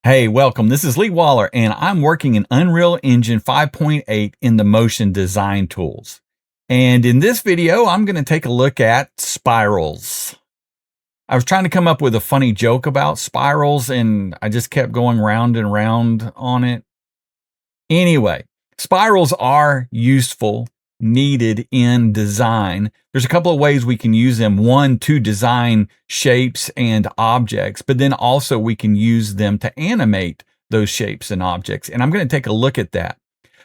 Hey, welcome. This is Lee Waller, and I'm working in Unreal Engine 5.8 in the Motion Design Tools. And in this video, I'm going to take a look at spirals. I was trying to come up with a funny joke about spirals, and I just kept going round and round on it. Anyway, spirals are useful, needed in design. There's a couple of ways we can use them. One, to design shapes and objects, but then also we can use them to animate those shapes and objects. And I'm going to take a look at that.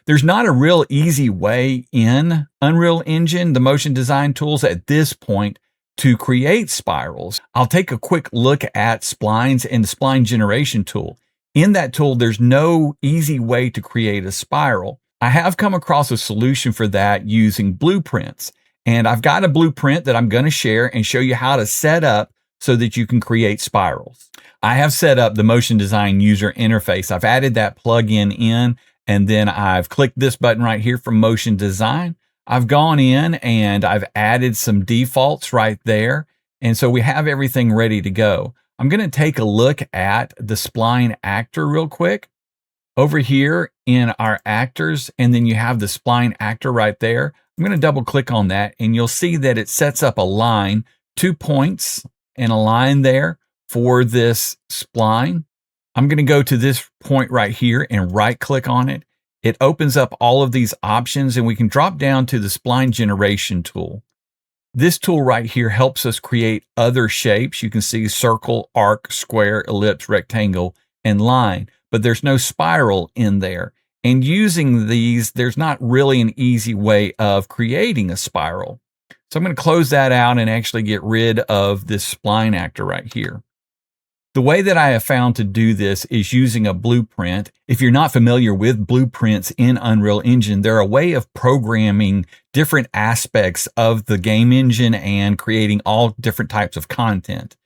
There's not a real easy way in Unreal Engine, the motion design tools at this point, to create spirals. I'll take a quick look at splines and the spline generation tool. In that tool, there's no easy way to create a spiral. I have come across a solution for that using blueprints. And I've got a blueprint that I'm going to share and show you how to set up so that you can create spirals. I have set up the motion design user interface. I've added that plugin in, and then I've clicked this button right here from motion design. I've gone in and I've added some defaults right there. And so we have everything ready to go. I'm going to take a look at the spline actor real quick over here in our actors, and then you have the spline actor right there. I'm going to double click on that, and you'll see that it sets up a line, 2 points and a line there for this spline. I'm going to go to this point right here and right click on it. It opens up all of these options, and we can drop down to the spline generation tool. This tool right here helps us create other shapes. You can see circle, arc, square, ellipse, rectangle, and line, but there's no spiral in there. And using these, there's not really an easy way of creating a spiral. So I'm going to close that out and actually get rid of this spline actor right here. The way that I have found to do this is using a blueprint. If you're not familiar with blueprints in Unreal Engine, they're a way of programming different aspects of the game engine and creating all different types of content.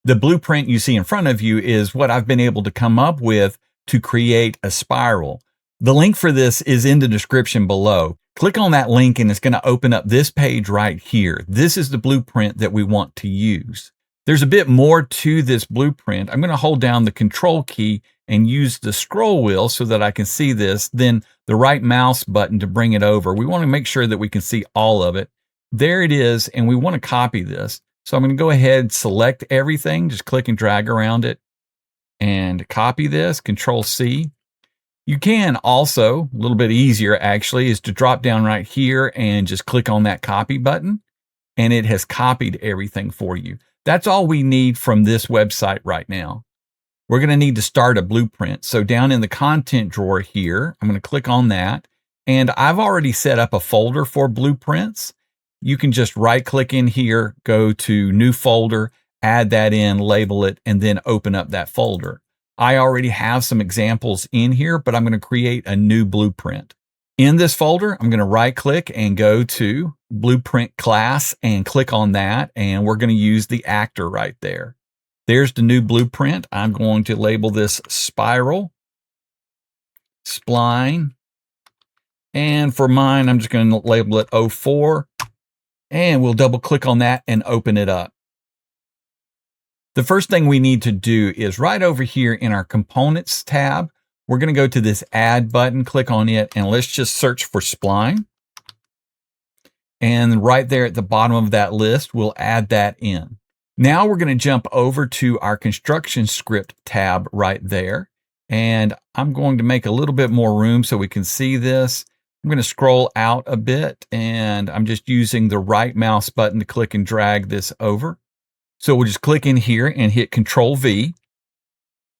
The blueprint you see in front of you is what I've been able to come up with to create a spiral. The link for this is in the description below. Click on that link and it's going to open up this page right here. This is the blueprint that we want to use. There's a bit more to this blueprint. I'm going to hold down the control key and use the scroll wheel so that I can see this, then the right mouse button to bring it over. We want to make sure that we can see all of it. There it is, and we want to copy this. So I'm going to go ahead, select everything, just click and drag around it, and copy this, Control C. You can also, a little bit easier actually, is to drop down right here and just click on that copy button, and it has copied everything for you. That's all we need from this website right now. We're going to need to start a blueprint. So down in the content drawer here, I'm going to click on that. And I've already set up a folder for blueprints. You can just right click in here, go to new folder, add that in, label it, and then open up that folder. I already have some examples in here, but I'm going to create a new blueprint. In this folder, I'm going to right click and go to blueprint class and click on that. And we're going to use the actor right there. There's the new blueprint. I'm going to label this Spiral Spline. And for mine, I'm just going to label it 04. And we'll double click on that and open it up. The first thing we need to do is right over here in our Components tab, we're going to go to this Add button, click on it, and let's just search for Spline. And right there at the bottom of that list, we'll add that in. Now we're going to jump over to our Construction Script tab right there. And I'm going to make a little bit more room so we can see this. I'm going to scroll out a bit, and I'm just using the right mouse button to click and drag this over. So we'll just click in here and hit Control V.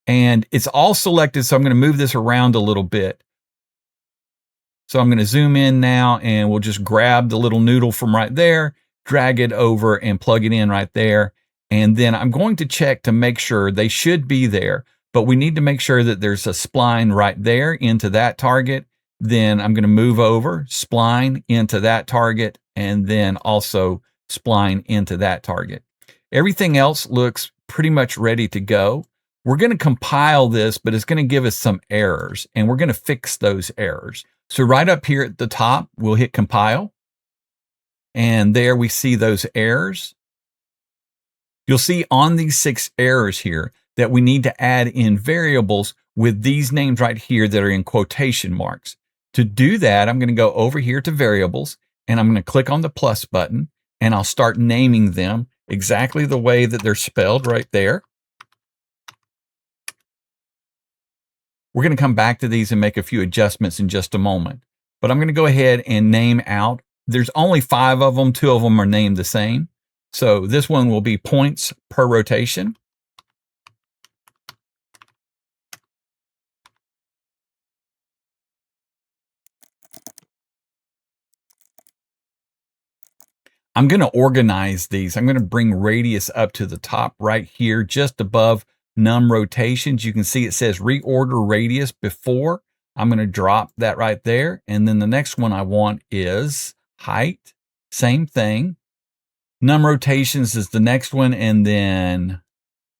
And it's all selected, so I'm going to move this around a little bit. So I'm going to zoom in now, and we'll just grab the little noodle from right there, drag it over and plug it in right there. And then I'm going to check to make sure they should be there, but we need to make sure that there's a spline right there into that target. Then I'm going to move over, spline into that target, and then also spline into that target. Everything else looks pretty much ready to go. We're going to compile this, but it's going to give us some errors, and we're going to fix those errors. So right up here at the top, we'll hit compile. And there we see those errors. You'll see on these 6 errors here, that we need to add in variables with these names right here that are in quotation marks. To do that, I'm going to go over here to variables, and I'm going to click on the plus button, and I'll start naming them exactly the way that they're spelled right there. We're going to come back to these and make a few adjustments in just a moment. But I'm going to go ahead and name out. There's only 5 of them. 2 of them are named the same. So this one will be points per rotation. I'm going to organize these. I'm going to bring radius up to the top right here, just above num rotations. You can see it says reorder radius before. I'm going to drop that right there. And then the next one I want is height. Same thing. Num rotations is the next one. And then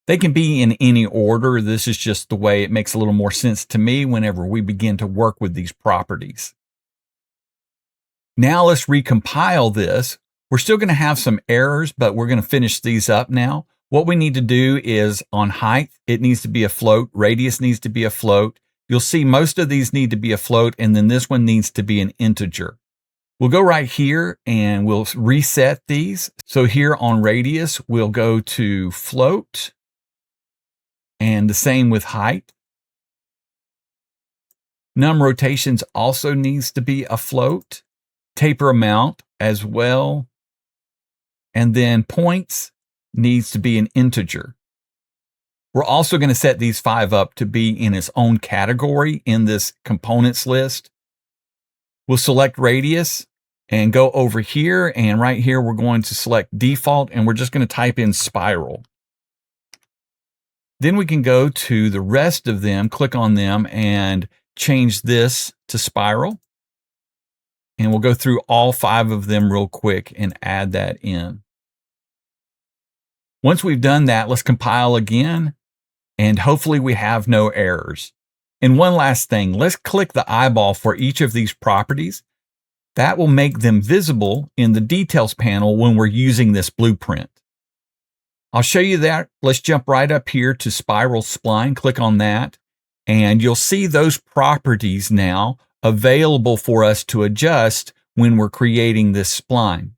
they can be in any order. This is just the way it makes a little more sense to me whenever we begin to work with these properties. Now let's recompile this. We're still going to have some errors, but we're going to finish these up now. What we need to do is on height, it needs to be a float. Radius needs to be a float. You'll see most of these need to be a float, and then this one needs to be an integer. We'll go right here and we'll reset these. So here on radius, we'll go to float, and the same with height. Num rotations also needs to be a float. Taper amount as well. And then points needs to be an integer. We're also going to set these 5 up to be in its own category in this components list. We'll select radius and go over here. And right here, we're going to select default, and we're just going to type in spiral. Then we can go to the rest of them, click on them, and change this to spiral. And we'll go through all 5 of them real quick and add that in. Once we've done that, let's compile again, and hopefully we have no errors. And one last thing, let's click the eyeball for each of these properties. That will make them visible in the details panel when we're using this blueprint. I'll show you that. Let's jump right up here to Spiral Spline, click on that, and you'll see those properties now available for us to adjust when we're creating this spline.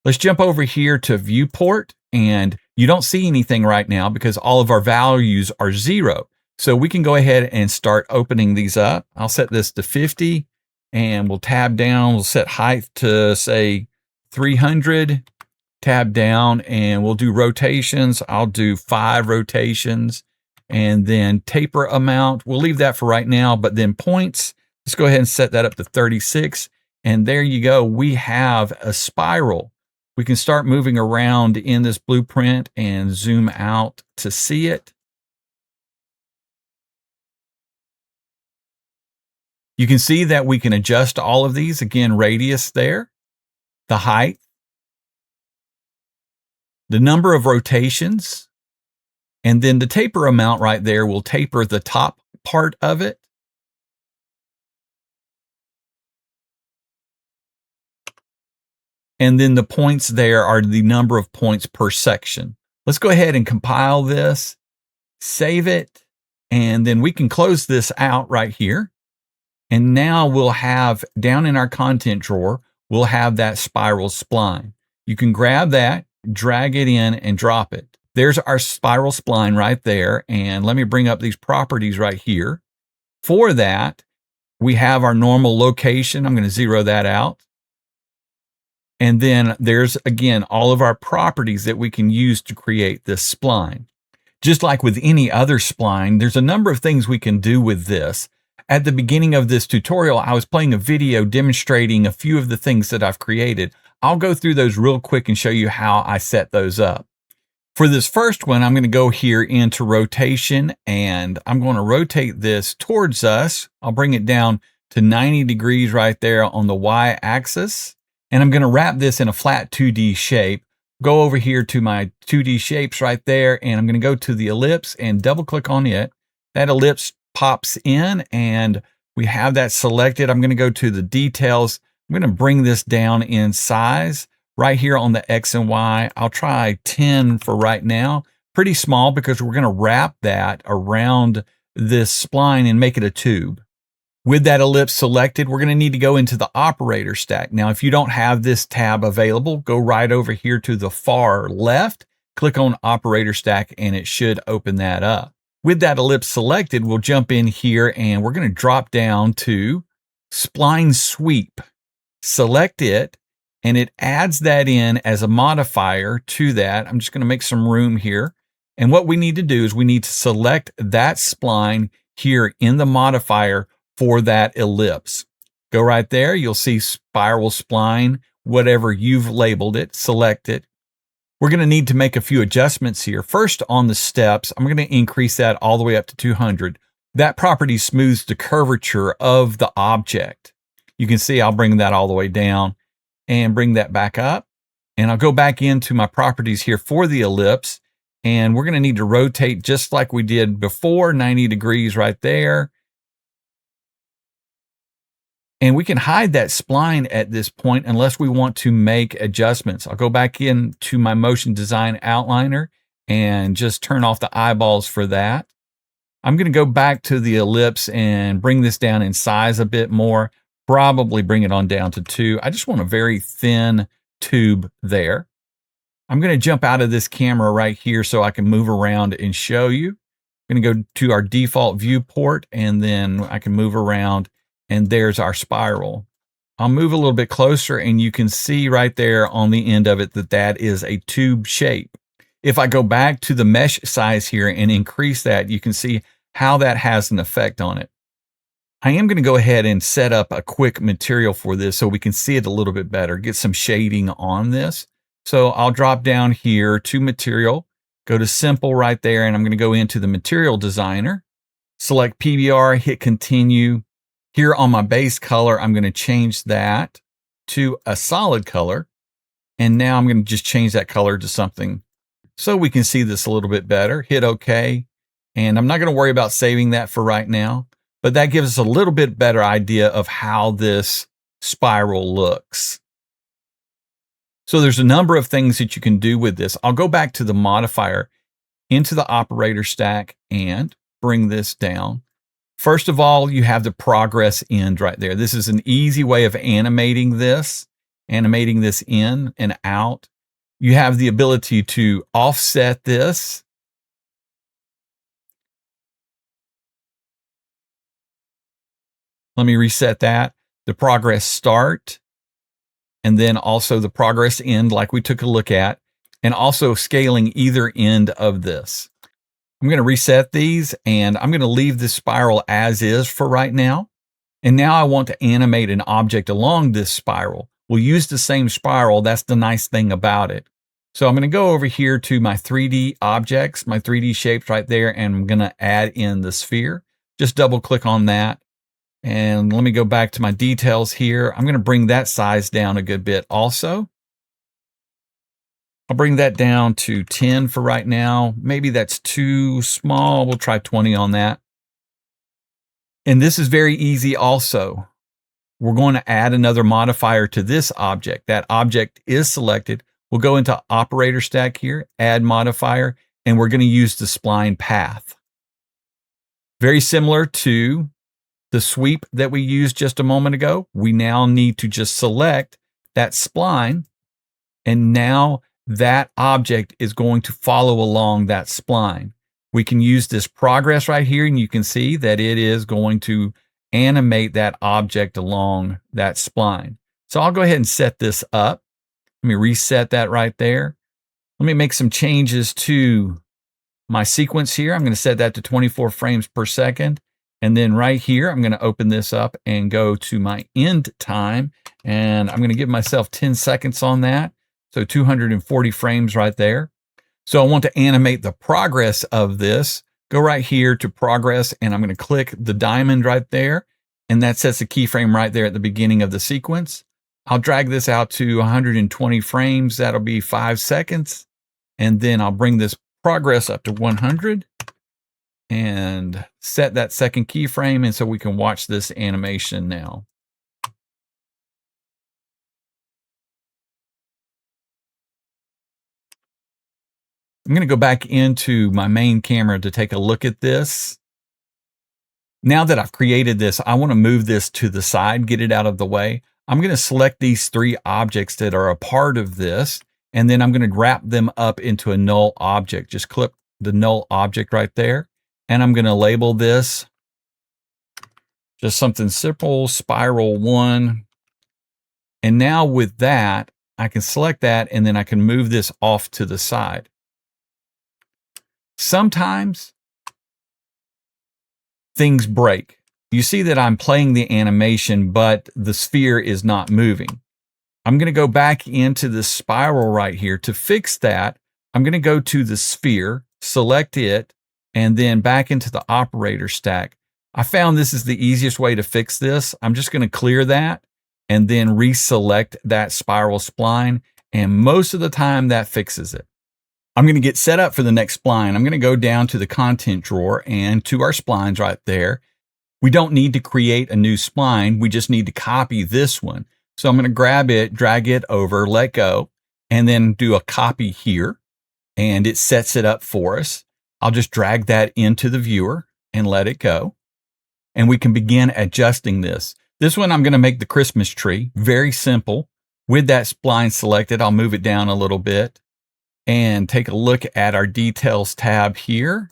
Let's jump over here to viewport, and you don't see anything right now because all of our values are 0. So we can go ahead and start opening these up. I'll set this to 50, and we'll tab down. We'll set height to say 300, tab down, and we'll do rotations. I'll do 5 rotations, and then taper amount. We'll leave that for right now, but then points, let's go ahead and set that up to 36. And there you go. We have a spiral. We can start moving around in this blueprint and zoom out to see it. You can see that we can adjust all of these. Again, radius there, the height, the number of rotations, and then the taper amount right there will taper the top part of it. And then the points there are the number of points per section. Let's go ahead and compile this, save it, and then we can close this out right here. And now we'll have, down in our content drawer, we'll have that spiral spline. You can grab that, drag it in, and drop it. There's our spiral spline right there. And let me bring up these properties right here. For that, we have our normal location. I'm going to zero that out. And then there's, again, all of our properties that we can use to create this spline. Just like with any other spline, there's a number of things we can do with this. At the beginning of this tutorial, I was playing a video demonstrating a few of the things that I've created. I'll go through those real quick and show you how I set those up. For this first one, I'm going to go here into rotation, and I'm going to rotate this towards us. I'll bring it down to 90 degrees right there on the y-axis. And I'm going to wrap this in a flat 2D shape. Go over here to my 2D shapes right there, and I'm going to go to the ellipse and double click on it. That ellipse pops in, and we have that selected. I'm going to go to the details. I'm going to bring this down in size right here on the X and Y. I'll try 10 for right now. pretty small because we're going to wrap that around this spline and make it a tube. With that ellipse selected, we're going to need to go into the operator stack. Now, if you don't have this tab available, go right over here to the far left, click on operator stack, and it should open that up. With that ellipse selected, we'll jump in here and we're going to drop down to Spline Sweep. Select it, and it adds that in as a modifier to that. I'm just going to make some room here. And what we need to do is we need to select that spline here in the modifier for that ellipse. Go right there. You'll see Spiral Spline, whatever you've labeled it, select it. We're going to need to make a few adjustments here. First, on the steps, I'm going to increase that all the way up to 200. That property smooths the curvature of the object. You can see I'll bring that all the way down and bring that back up. And I'll go back into my properties here for the ellipse. And we're going to need to rotate just like we did before, 90 degrees right there. And we can hide that spline at this point unless we want to make adjustments. I'll go back into my motion design outliner and just turn off the eyeballs for that. I'm going to go back to the ellipse and bring this down in size a bit more, probably bring it on down to 2. I just want a very thin tube there. I'm going to jump out of this camera right here so I can move around and show you. I'm going to go to our default viewport and then I can move around. And there's our spiral. I'll move a little bit closer and you can see right there on the end of it that that is a tube shape. If I go back to the mesh size here and increase that, you can see how that has an effect on it. I am going to go ahead and set up a quick material for this so we can see it a little bit better, get some shading on this. So I'll drop down here to material, go to simple right there, and I'm going to go into the material designer, select PBR, hit continue. Here on my base color, I'm going to change that to a solid color. And now I'm going to just change that color to something so we can see this a little bit better. Hit OK. And I'm not going to worry about saving that for right now, but that gives us a little bit better idea of how this spiral looks. So there's a number of things that you can do with this. I'll go back to the modifier into the operator stack and bring this down. First of all, you have the progress end right there. This is an easy way of animating this in and out. You have the ability to offset this. Let me reset that. The progress start, and then also the progress end like we took a look at, and also scaling either end of this. I'm going to reset these and I'm going to leave this spiral as is for right now. And now I want to animate an object along this spiral. We'll use the same spiral. That's the nice thing about it. So I'm going to go over here to my 3D objects, my 3D shapes right there, and I'm going to add in the sphere. Just double click on that. And let me go back to my details here. I'm going to bring that size down a good bit also. I'll bring that down to 10 for right now. Maybe that's too small. We'll try 20 on that. And this is very easy also. We're going to add another modifier to this object. That object is selected. We'll go into operator stack here, add modifier, and we're going to use the spline path. Very similar to the sweep that we used just a moment ago. We now need to just select that spline, and now that object is going to follow along that spline. We can use this progress right here, and you can see that it is going to animate that object along that spline. So I'll go ahead and set this up. Let me reset that right there. Let me make some changes to my sequence here. I'm going to set that to 24 frames per second. And then right here, I'm going to open this up and go to my end time. And I'm going to give myself 10 seconds on that. So 240 frames right there. So I want to animate the progress of this. Go right here to progress, and I'm going to click the diamond right there. And that sets a keyframe right there at the beginning of the sequence. I'll drag this out to 120 frames. That'll be 5 seconds. And then I'll bring this progress up to 100 and set that second keyframe. And so we can watch this animation now. I'm going to go back into my main camera to take a look at this. Now that I've created this, I want to move this to the side, get it out of the way. I'm going to select these three objects that are a part of this, and then I'm going to wrap them up into a null object. Just click the null object right there, and I'm going to label this just something simple, Spiral 1. And now with that, I can select that, and then I can move this off to the side. Sometimes things break. You see that I'm playing the animation, but the sphere is not moving. I'm going to go back into the spiral right here. To fix that, I'm going to go to the sphere, select it, and then back into the operator stack. I found this is the easiest way to fix this. I'm just going to clear that and then reselect that spiral spline, and most of the time that fixes it. I'm going to get set up for the next spline. I'm going to go down to the content drawer and to our splines right there. We don't need to create a new spline. We just need to copy this one. So I'm going to grab it, drag it over, let go, and then do a copy here. And it sets it up for us. I'll just drag that into the viewer and let it go. And we can begin adjusting this. This one I'm going to make the Christmas tree. Very simple. With that spline selected, I'll move it down a little bit and take a look at our details tab here.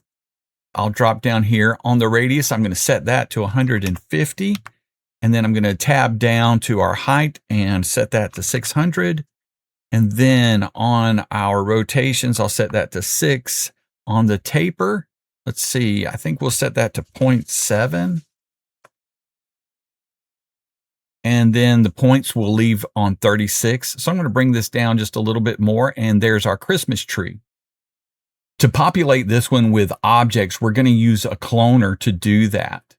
I'll drop down here on the radius. I'm going to set that to 150. And then I'm going to tab down to our height and set that to 600. And then on our rotations, I'll set that to 6. On the taper, let's see, I think we'll set that to 0.7. And then the points we'll leave on 36. So I'm going to bring this down just a little bit more, and there's our Christmas tree. To populate this one with objects, we're going to use a cloner to do that.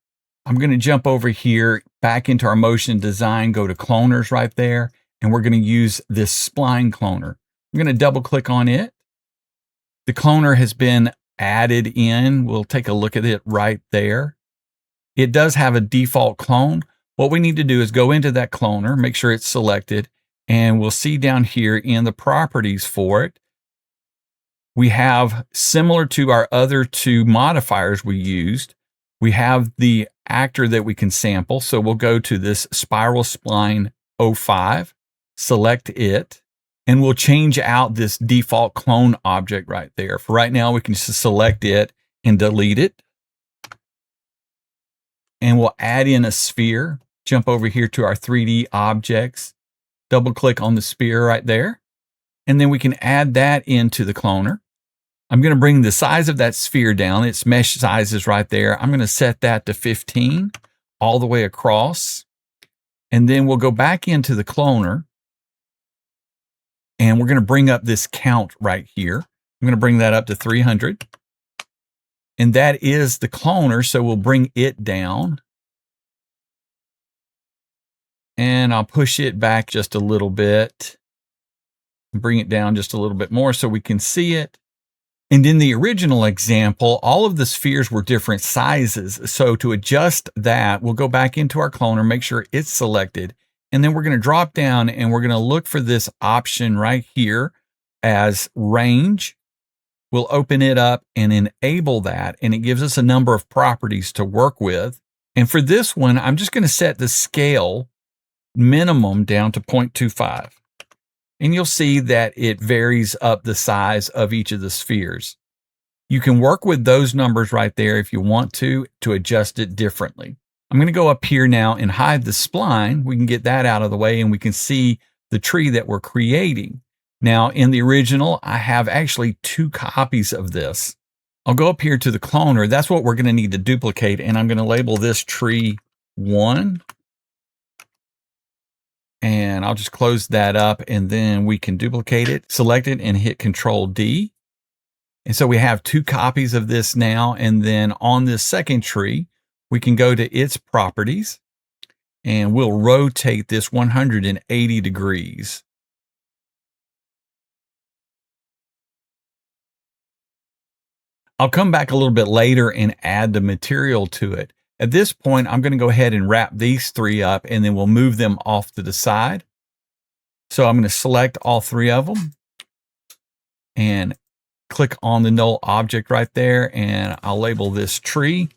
I'm going to jump over here, back into our motion design, go to cloners right there, and we're going to use this spline cloner. I'm going to double click on it. The cloner has been added in. We'll take a look at it right there. It does have a default clone. What we need to do is go into that cloner, make sure it's selected, and we'll see down here in the properties for it, we have, similar to our other two modifiers we used, we have the actor that we can sample. So we'll go to this Spiral Spline 05, select it, and we'll change out this default clone object right there. For right now, we can just select it and delete it. And we'll add in a sphere, jump over here to our 3D objects, double click on the sphere right there, and then we can add that into the cloner. I'm going to bring the size of that sphere down. Its mesh size is right there. I'm going to set that to 15 all the way across. And then we'll go back into the cloner, and we're going to bring up this count right here. I'm going to bring that up to 300. And that is the cloner, so we'll bring it down. And I'll push it back just a little bit. Bring it down just a little bit more so we can see it. And in the original example, all of the spheres were different sizes. So to adjust that, we'll go back into our cloner, make sure it's selected. And then we're going to drop down and we're going to look for this option right here as range. We'll open it up and enable that, and it gives us a number of properties to work with. And for this one, I'm just going to set the scale minimum down to 0.25. And you'll see that it varies up the size of each of the spheres. You can work with those numbers right there if you want to adjust it differently. I'm going to go up here now and hide the spline. We can get that out of the way, and we can see the tree that we're creating. Now, in the original, I have actually 2 copies of this. I'll go up here to the cloner. That's what we're going to need to duplicate, and I'm going to label this tree 1. And I'll just close that up, and then we can duplicate it, select it, and hit Control D. And so we have 2 copies of this now, and then on this second tree, we can go to its properties, and we'll rotate this 180 degrees. I'll come back a little bit later and add the material to it. At this point, I'm going to go ahead and wrap these 3 up, and then we'll move them off to the side. So I'm going to select all 3 of them and click on the null object right there, and I'll label this tree.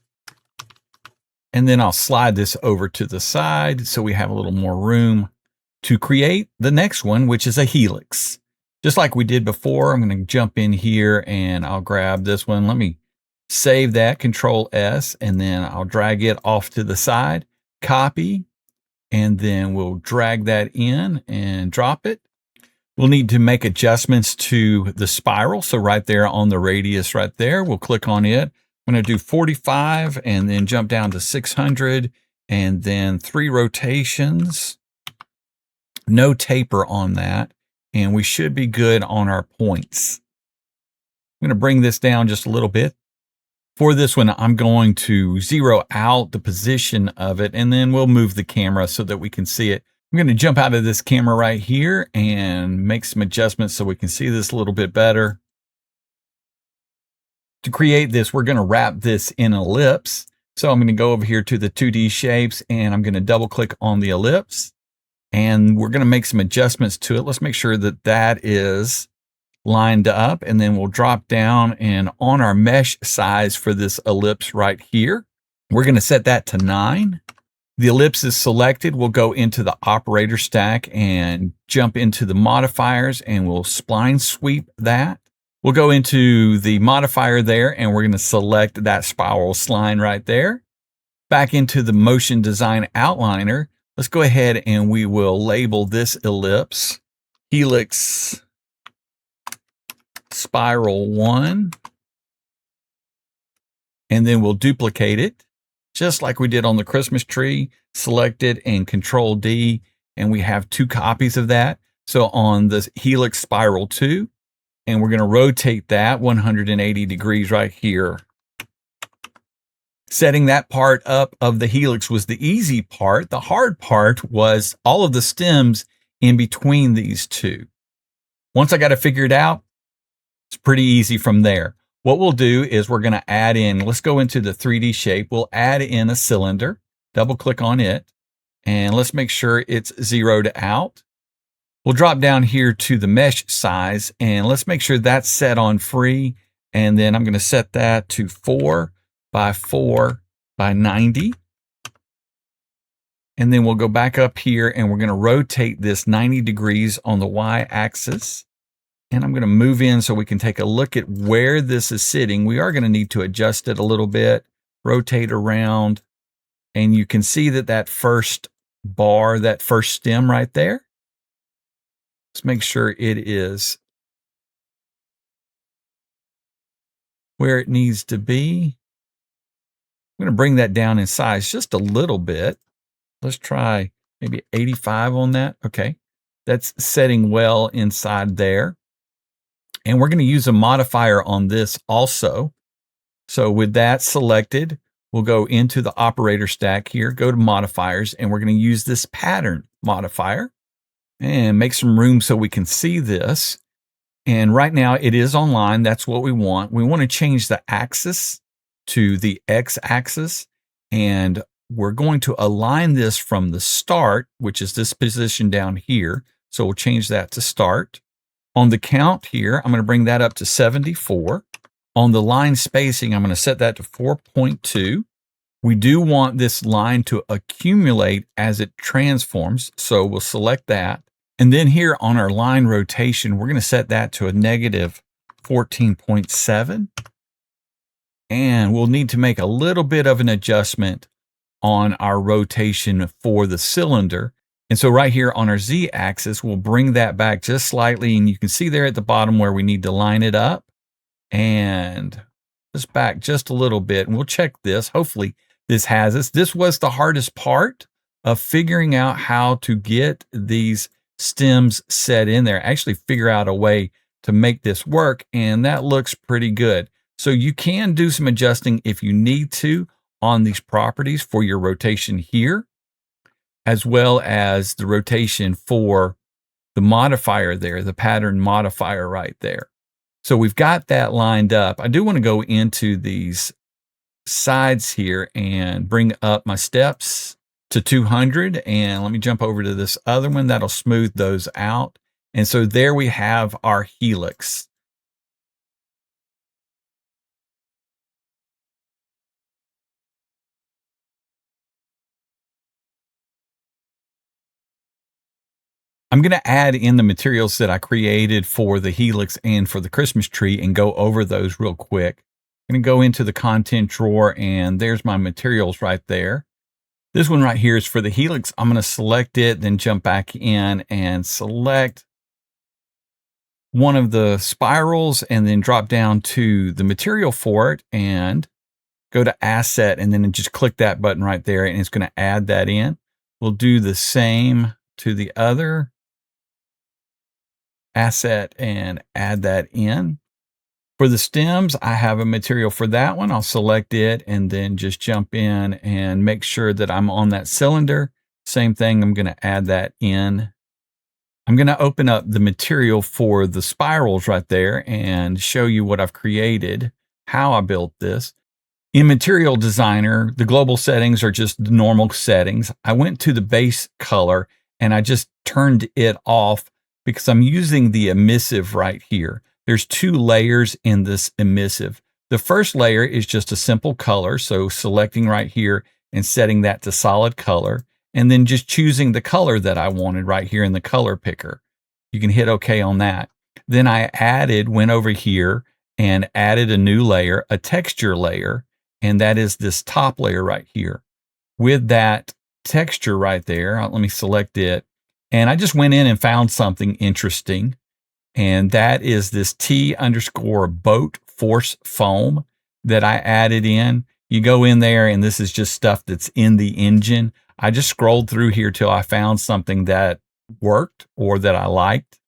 And then I'll slide this over to the side so we have a little more room to create the next one, which is a helix. Just like we did before, I'm going to jump in here and I'll grab this one. Let me save that, Control S, and then I'll drag it off to the side, copy, and then we'll drag that in and drop it. We'll need to make adjustments to the spiral. So right there on the radius right there, we'll click on it. I'm going to do 45 and then jump down to 600 and then 3 rotations. No taper on that. And we should be good on our points. I'm going to bring this down just a little bit. For this one, I'm going to zero out the position of it, and then we'll move the camera so that we can see it. I'm going to jump out of this camera right here and make some adjustments so we can see this a little bit better. To create this, we're going to wrap this in an ellipse. So I'm going to go over here to the 2D shapes, and I'm going to double click on the ellipse, and we're going to make some adjustments to it. Let's make sure that that is lined up, and then we'll drop down, and on our mesh size for this ellipse right here, we're going to set that to 9. The ellipse is selected. We'll go into the operator stack and jump into the modifiers, and we'll spline sweep that. We'll go into the modifier there, and we're going to select that spiral spline right there. Back into the motion design outliner, let's go ahead and we will label this ellipse Helix Spiral 1, and then we'll duplicate it just like we did on the Christmas tree. Select it and Control D, and we have 2 copies of that. So on the Helix Spiral 2, and we're going to rotate that 180 degrees right here. Setting that part up of the helix was the easy part. The hard part was all of the stems in between these two. Once I got it figured out, it's pretty easy from there. What we'll do is we're going to add in, let's go into the 3D shape. We'll add in a cylinder, double click on it, and let's make sure it's zeroed out. We'll drop down here to the mesh size, and let's make sure that's set on free. And then I'm going to set that to 4 by 4 by 90. And then we'll go back up here and we're going to rotate this 90 degrees on the Y axis. And I'm going to move in so we can take a look at where this is sitting. We are going to need to adjust it a little bit, rotate around, and you can see that that first bar, that first stem right there. Let's make sure it is where it needs to be. I'm going to bring that down in size just a little bit. Let's try maybe 85 on that. Okay, that's setting well inside there. And we're going to use a modifier on this also. So with that selected, we'll go into the operator stack here, go to modifiers, and we're going to use this pattern modifier and make some room so we can see this. And right now it is online. That's what we want. We want to change the axis to the X axis, and we're going to align this from the start, which is this position down here. So we'll change that to start. On the count here, I'm going to bring that up to 74. On the line spacing, I'm going to set that to 4.2. We do want this line to accumulate as it transforms, so we'll select that. And then here on our line rotation, we're going to set that to a negative 14.7. And we'll need to make a little bit of an adjustment on our rotation for the cylinder. And so right here on our Z axis, we'll bring that back just slightly. And you can see there at the bottom where we need to line it up. And just back just a little bit. And we'll check this. Hopefully this has us. This was the hardest part of figuring out how to get these stems set in there. Actually figure out a way to make this work. And that looks pretty good. So you can do some adjusting if you need to on these properties for your rotation here, as well as the rotation for the modifier there, the pattern modifier right there. So we've got that lined up. I do want to go into these sides here and bring up my steps to 200. And let me jump over to this other one. That'll smooth those out. And so there we have our helix. I'm going to add in the materials that I created for the Helix and for the Christmas tree and go over those real quick. I'm going to go into the content drawer, and there's my materials right there. This one right here is for the Helix. I'm going to select it, then jump back in and select one of the spirals and then drop down to the material for it and go to Asset, and then just click that button right there, and it's going to add that in. We'll do the same to the other Asset and add that in. For the stems, I have a material for that one. I'll select it and then just jump in and make sure that I'm on that cylinder. Same thing, I'm going to add that in. I'm going to open up the material for the spirals right there and show you what I've created, how I built this. In Material Designer, the global settings are just the normal settings. I went to the base color and I just turned it off because I'm using the emissive right here. There's 2 layers in this emissive. The first layer is just a simple color, so selecting right here and setting that to solid color, and then just choosing the color that I wanted right here in the color picker. You can hit OK on that. Then I went over here and added a new layer, a texture layer, and that is this top layer right here. With that texture right there, let me select it, and I just went in and found something interesting, and that is this T_boat force foam that I added in. You go in there, and this is just stuff that's in the engine. I just scrolled through here till I found something that worked or that I liked.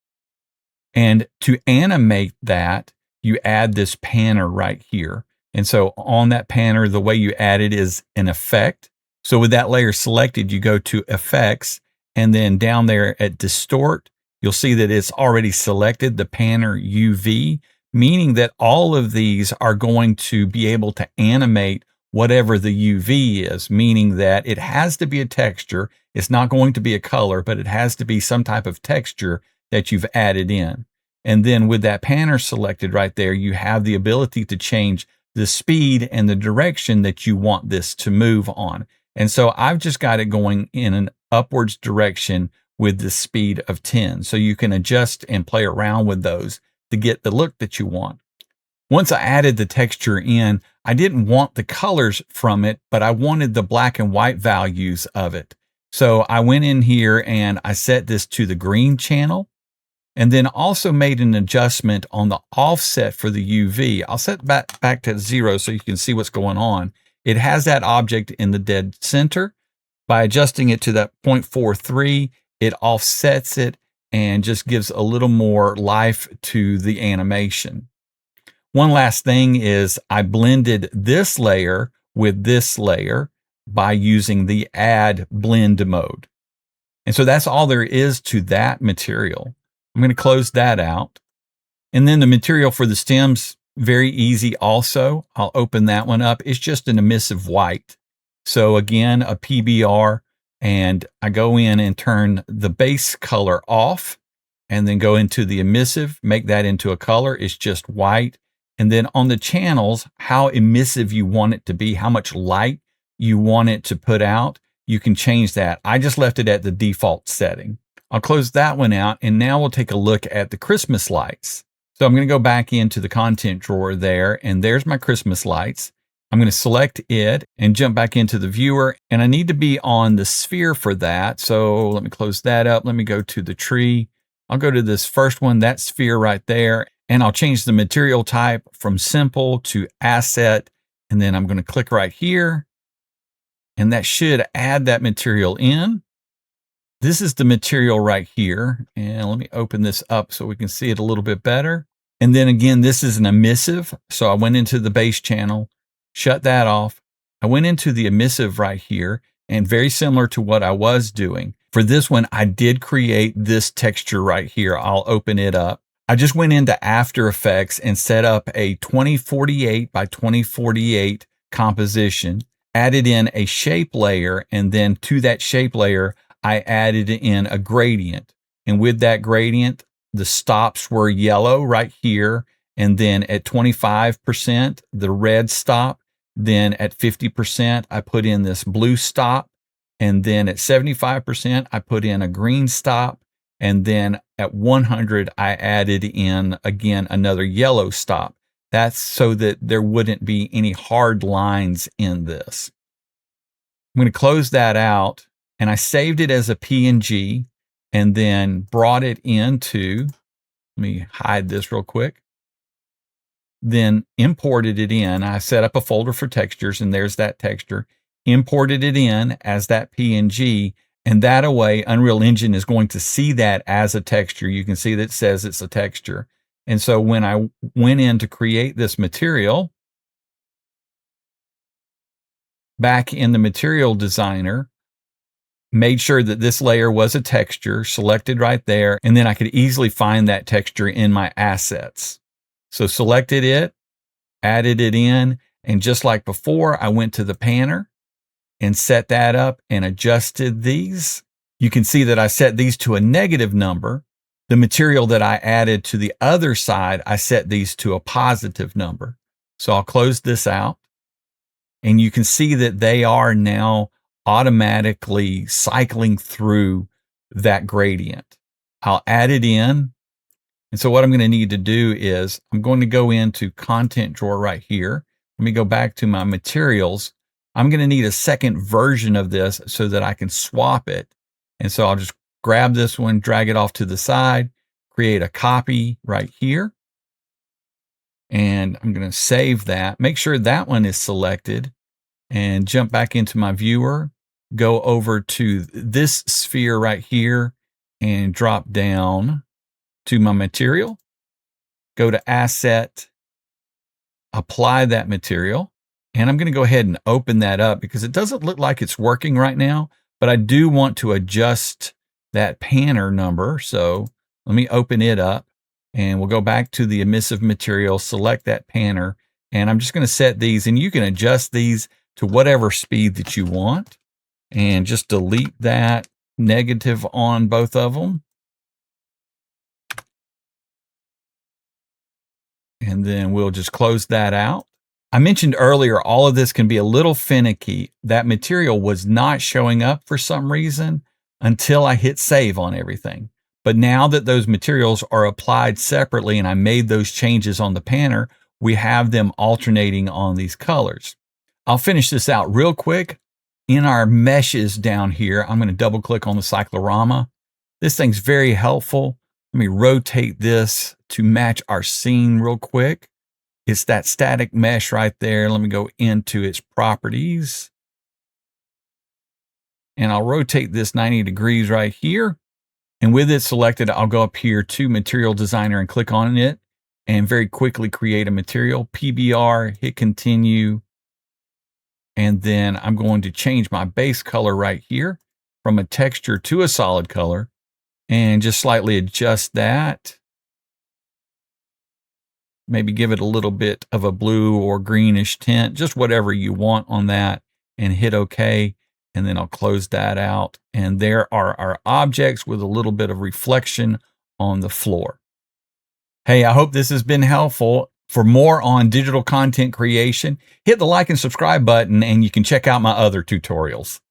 And to animate that, you add this panner right here. And so on that panner, the way you add it is an effect. So with that layer selected, you go to Effects, and then down there at Distort, you'll see that it's already selected the panner UV, meaning that all of these are going to be able to animate whatever the UV is, meaning that it has to be a texture. It's not going to be a color, but it has to be some type of texture that you've added in. And then with that panner selected right there, you have the ability to change the speed and the direction that you want this to move on. And so I've just got it going in an upwards direction with the speed of 10. So you can adjust and play around with those to get the look that you want. Once I added the texture in, I didn't want the colors from it, but I wanted the black and white values of it. So I went in here and I set this to the green channel, and then also made an adjustment on the offset for the UV. I'll set back to 0 so you can see what's going on. It has that object in the dead center. By adjusting it to that 0.43, it offsets it and just gives a little more life to the animation. One last thing is I blended this layer with this layer by using the Add Blend mode. And so that's all there is to that material. I'm going to close that out. And then the material for the stems, very easy also. I'll open that one up. It's just an emissive white. So again, a PBR, and I go in and turn the base color off and then go into the emissive, make that into a color. It's just white. And then on the channels, how emissive you want it to be, how much light you want it to put out, you can change that. I just left it at the default setting. I'll close that one out, and now we'll take a look at the Christmas lights. So I'm going to go back into the content drawer there, and there's my Christmas lights. I'm going to select it and jump back into the viewer, and I need to be on the sphere for that. So let me close that up. Let me go to the tree. I'll go to this first one, that sphere right there, and I'll change the material type from simple to asset. And then I'm going to click right here, and that should add that material in. This is the material right here. And let me open this up so we can see it a little bit better. And then again, this is an emissive. So I went into the base channel, shut that off. I went into the emissive right here, and very similar to what I was doing. For this one, I did create this texture right here. I'll open it up. I just went into After Effects and set up a 2048 by 2048 composition, added in a shape layer, and then to that shape layer, I added in a gradient. And with that gradient, the stops were yellow right here. And then at 25%, the red stop. Then at 50%, I put in this blue stop. And then at 75%, I put in a green stop. And then at 100, I added in, again, another yellow stop. That's so that there wouldn't be any hard lines in this. I'm going to close that out, and I saved it as a PNG and then brought it into, let me hide this real quick, then imported it in. I set up a folder for textures, and there's that texture. Imported it in as that PNG, and that way Unreal Engine is going to see that as a texture. You can see that it says it's a texture. And so when I went in to create this material, back in the material designer, made sure that this layer was a texture, selected right there, and then I could easily find that texture in my assets. So selected it, added it in, and just like before, I went to the panner and set that up and adjusted these. You can see that I set these to a negative number. The material that I added to the other side, I set these to a positive number. So I'll close this out, and you can see that they are now automatically cycling through that gradient. I'll add it in. And so what I'm going to need to do is I'm going to go into content drawer right here. Let me go back to my materials. I'm going to need a second version of this so that I can swap it. And so I'll just grab this one, drag it off to the side, create a copy right here. And I'm going to save that. Make sure that one is selected and jump back into my viewer. Go over to this sphere right here and drop down to my material. Go to Asset, apply that material. And I'm going to go ahead and open that up because it doesn't look like it's working right now, but I do want to adjust that panner number. So let me open it up, and we'll go back to the emissive material, select that panner, and I'm just going to set these, and you can adjust these to whatever speed that you want, and just delete that negative on both of them. And then we'll just close that out. I mentioned earlier, all of this can be a little finicky. That material was not showing up for some reason until I hit save on everything. But now that those materials are applied separately and I made those changes on the panner, we have them alternating on these colors. I'll finish this out real quick. In our meshes down here, I'm going to double click on the cyclorama. This thing's very helpful. Let me rotate this to match our scene real quick. It's that static mesh right there. Let me go into its properties. And I'll rotate this 90 degrees right here. And with it selected, I'll go up here to Material Designer and click on it and very quickly create a material. PBR, hit continue. And then I'm going to change my base color right here from a texture to a solid color and just slightly adjust that. Maybe give it a little bit of a blue or greenish tint, just whatever you want on that, and hit OK. And then I'll close that out. And there are our objects with a little bit of reflection on the floor. Hey, I hope this has been helpful. For more on digital content creation, hit the like and subscribe button, and you can check out my other tutorials.